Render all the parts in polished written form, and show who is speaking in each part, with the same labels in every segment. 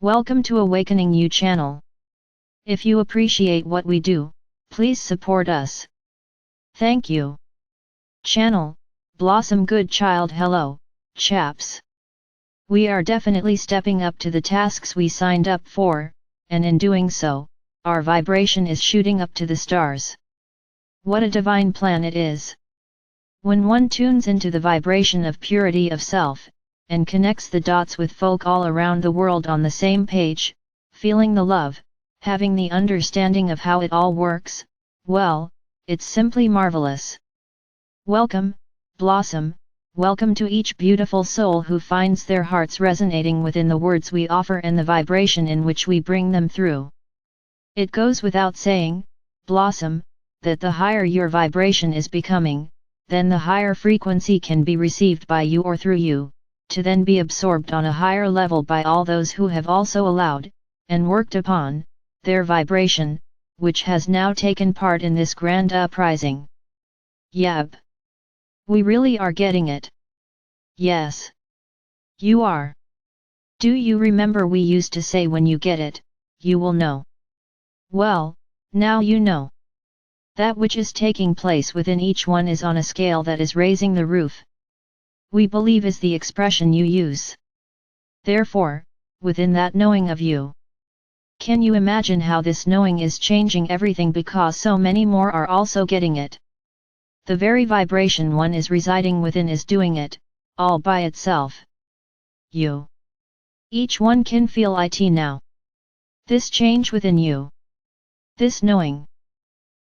Speaker 1: Welcome to Awakening You channel. If you appreciate what we do, please support us. Thank you. Channel, Blossom Good Child. Hello, chaps. We are definitely stepping up to the tasks we signed up for, and in doing so, our vibration is shooting up to the stars. What a divine plan it is! When one tunes into the vibration of purity of self, and connects the dots with folk all around the world on the same page, feeling the love, having the understanding of how it all works, well, it's simply marvelous. Welcome, Blossom, welcome to each beautiful soul who finds their hearts resonating within the words we offer and the vibration in which we bring them through. It goes without saying, Blossom, that the higher your vibration is becoming, then the higher frequency can be received by you or through you, to then be absorbed on a higher level by all those who have also allowed, and worked upon, their vibration, which has now taken part in this grand uprising. Yep. We really are getting it. Yes. You are. Do you remember we used to say when you get it, you will know? Well, now you know. That which is taking place within each one is on a scale that is raising the roof. We believe is the expression you use. Therefore, within that knowing of you, can you imagine how this knowing is changing everything because so many more are also getting it? The very vibration one is residing within is doing it, all by itself. You. Each one can feel it now. This change within you. This knowing.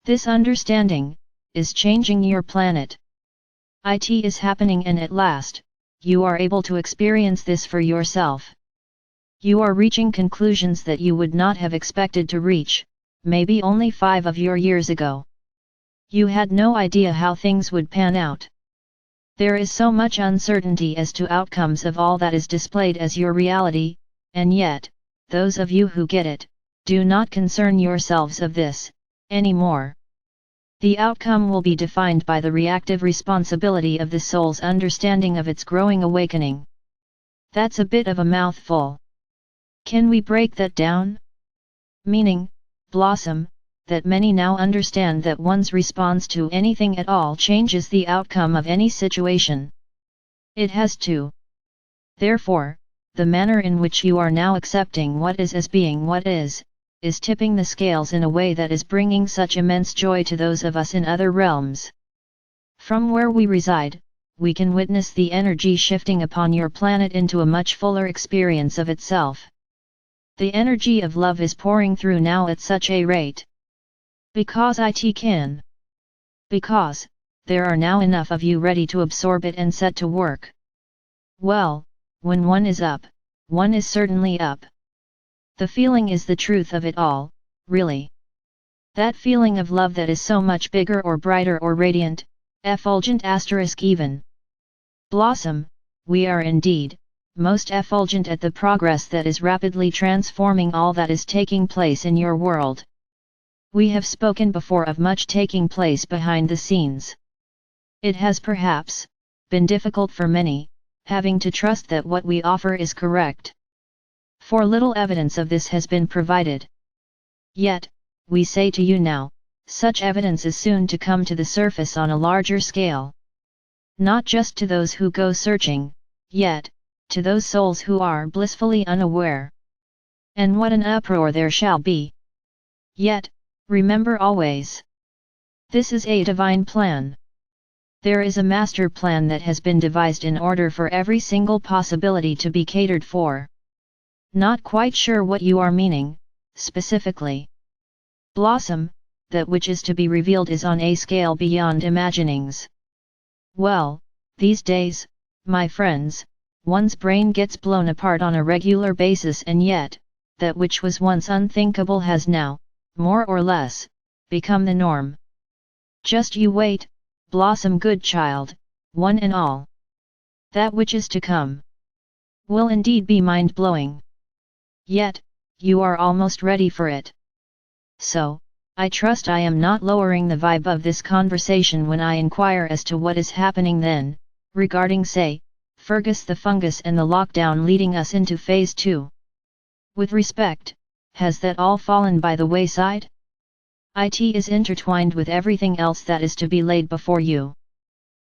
Speaker 1: This understanding, is changing your planet. It is happening and at last, you are able to experience this for yourself. You are reaching conclusions that you would not have expected to reach, maybe only 5 of your years ago. You had no idea how things would pan out. There is so much uncertainty as to outcomes of all that is displayed as your reality, and yet, those of you who get it, do not concern yourselves of this, anymore. The outcome will be defined by the reactive responsibility of the soul's understanding of its growing awakening. That's a bit of a mouthful. Can we break that down? Meaning, Blossom, that many now understand that one's response to anything at all changes the outcome of any situation. It has to. Therefore, the manner in which you are now accepting what is as being what is tipping the scales in a way that is bringing such immense joy to those of us in other realms. From where we reside, we can witness the energy shifting upon your planet into a much fuller experience of itself. The energy of love is pouring through now at such a rate. Because it can. Because, there are now enough of you ready to absorb it and set to work. Well, when one is up, one is certainly up. The feeling is the truth of it all, really. That feeling of love that is so much bigger or brighter or radiant, effulgent * even. Blossom, we are indeed, most effulgent at the progress that is rapidly transforming all that is taking place in your world. We have spoken before of much taking place behind the scenes. It has perhaps been difficult for many, having to trust that what we offer is correct. For little evidence of this has been provided. Yet, we say to you now, such evidence is soon to come to the surface on a larger scale. Not just to those who go searching, yet, to those souls who are blissfully unaware. And what an uproar there shall be! Yet, remember always, this is a divine plan. There is a master plan that has been devised in order for every single possibility to be catered for. Not quite sure what you are meaning, specifically. Blossom, that which is to be revealed is on a scale beyond imaginings. Well, these days, my friends, one's brain gets blown apart on a regular basis and yet, that which was once unthinkable has now, more or less, become the norm. Just you wait, Blossom good child, one and all. That which is to come will indeed be mind-blowing. Yet, you are almost ready for it. So, I trust I am not lowering the vibe of this conversation when I inquire as to what is happening then, regarding say, Fergus the fungus and the lockdown leading us into phase 2. With respect, has that all fallen by the wayside? It is intertwined with everything else that is to be laid before you.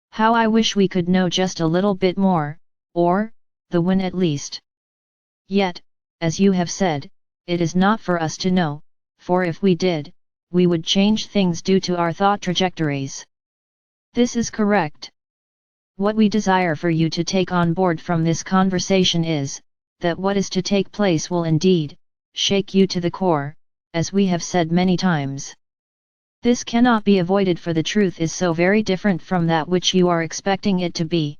Speaker 1: How I wish we could know just a little bit more, or, the one at least. Yet, as you have said, it is not for us to know, for if we did, we would change things due to our thought trajectories. This is correct. What we desire for you to take on board from this conversation is, that what is to take place will indeed, shake you to the core, as we have said many times. This cannot be avoided, for the truth is so very different from that which you are expecting it to be.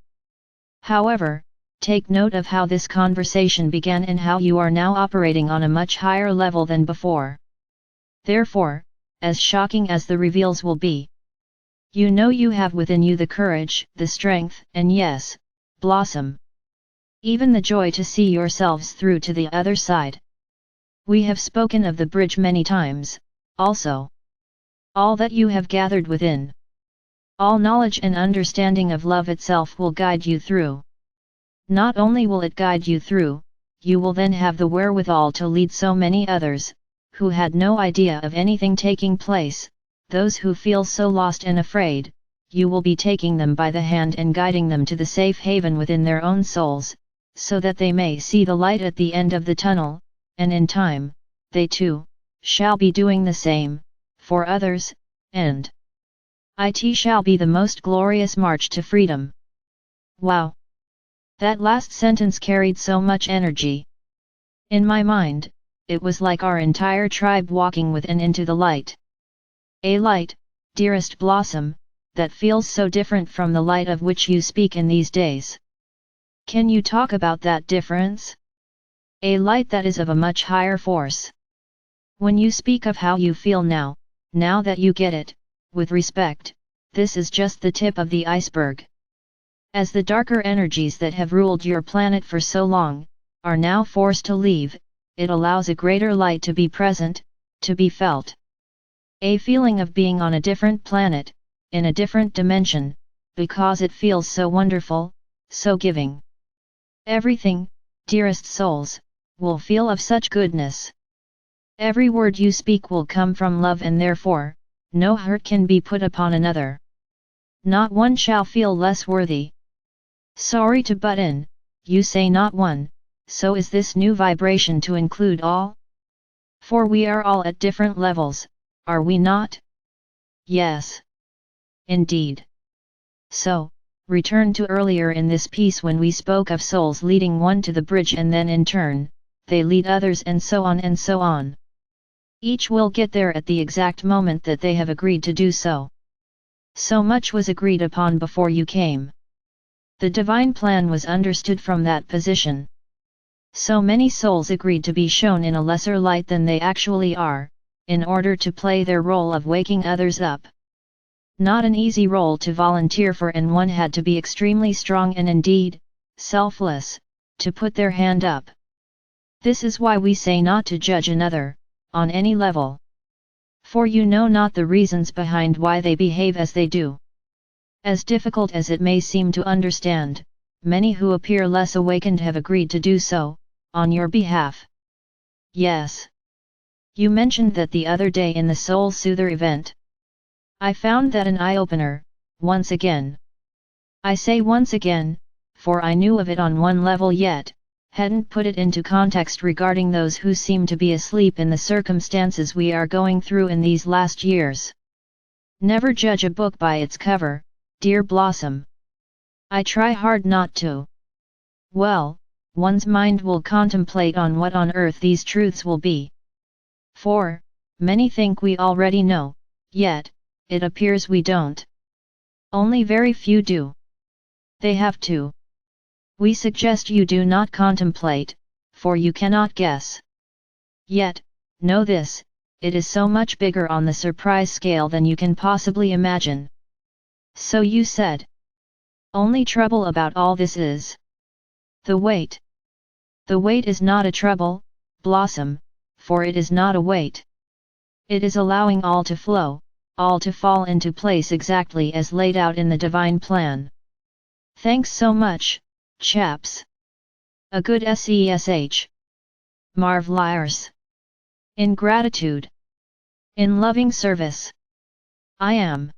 Speaker 1: However, take note of how this conversation began and how you are now operating on a much higher level than before. Therefore, as shocking as the reveals will be, you know you have within you the courage, the strength, and yes, Blossom, even the joy to see yourselves through to the other side. We have spoken of the bridge many times, also. All that you have gathered within, all knowledge and understanding of love itself will guide you through. Not only will it guide you through, you will then have the wherewithal to lead so many others, who had no idea of anything taking place, those who feel so lost and afraid, you will be taking them by the hand and guiding them to the safe haven within their own souls, so that they may see the light at the end of the tunnel, and in time, they too, shall be doing the same, for others, and it shall be the most glorious march to freedom. Wow! That last sentence carried so much energy. In my mind, it was like our entire tribe walking with and into the light. A light, dearest Blossom, that feels so different from the light of which you speak in these days. Can you talk about that difference? A light that is of a much higher force. When you speak of how you feel now that you get it, with respect, this is just the tip of the iceberg. As the darker energies that have ruled your planet for so long, are now forced to leave, it allows a greater light to be present, to be felt. A feeling of being on a different planet, in a different dimension, because it feels so wonderful, so giving. Everything, dearest souls, will feel of such goodness. Every word you speak will come from love, and therefore, no hurt can be put upon another. Not one shall feel less worthy. Sorry to butt in, you say not one, so is this new vibration to include all? For we are all at different levels, are we not? Yes. Indeed. So, return to earlier in this piece when we spoke of souls leading one to the bridge and then in turn, they lead others and so on and so on. Each will get there at the exact moment that they have agreed to do so. So much was agreed upon before you came. The divine plan was understood from that position. So many souls agreed to be shown in a lesser light than they actually are, in order to play their role of waking others up. Not an easy role to volunteer for, and one had to be extremely strong and indeed, selfless, to put their hand up. This is why we say not to judge another, on any level. For you know not the reasons behind why they behave as they do. As difficult as it may seem to understand, many who appear less awakened have agreed to do so, on your behalf. Yes. You mentioned that the other day in the Soul Soother event. I found that an eye-opener, once again. I say once again, for I knew of it on one level yet, hadn't put it into context regarding those who seem to be asleep in the circumstances we are going through in these last years. Never judge a book by its cover, dear Blossom. I try hard not to. Well, one's mind will contemplate on what on earth these truths will be. For, many think we already know, yet, it appears we don't. Only very few do. They have to. We suggest you do not contemplate, for you cannot guess. Yet, know this, it is so much bigger on the surprise scale than you can possibly imagine. So you said. Only trouble about all this is the weight. The weight is not a trouble, Blossom, for it is not a weight. It is allowing all to flow, all to fall into place exactly as laid out in the divine plan. Thanks so much, chaps. A good SESH. marveliers. In gratitude. In loving service. I am.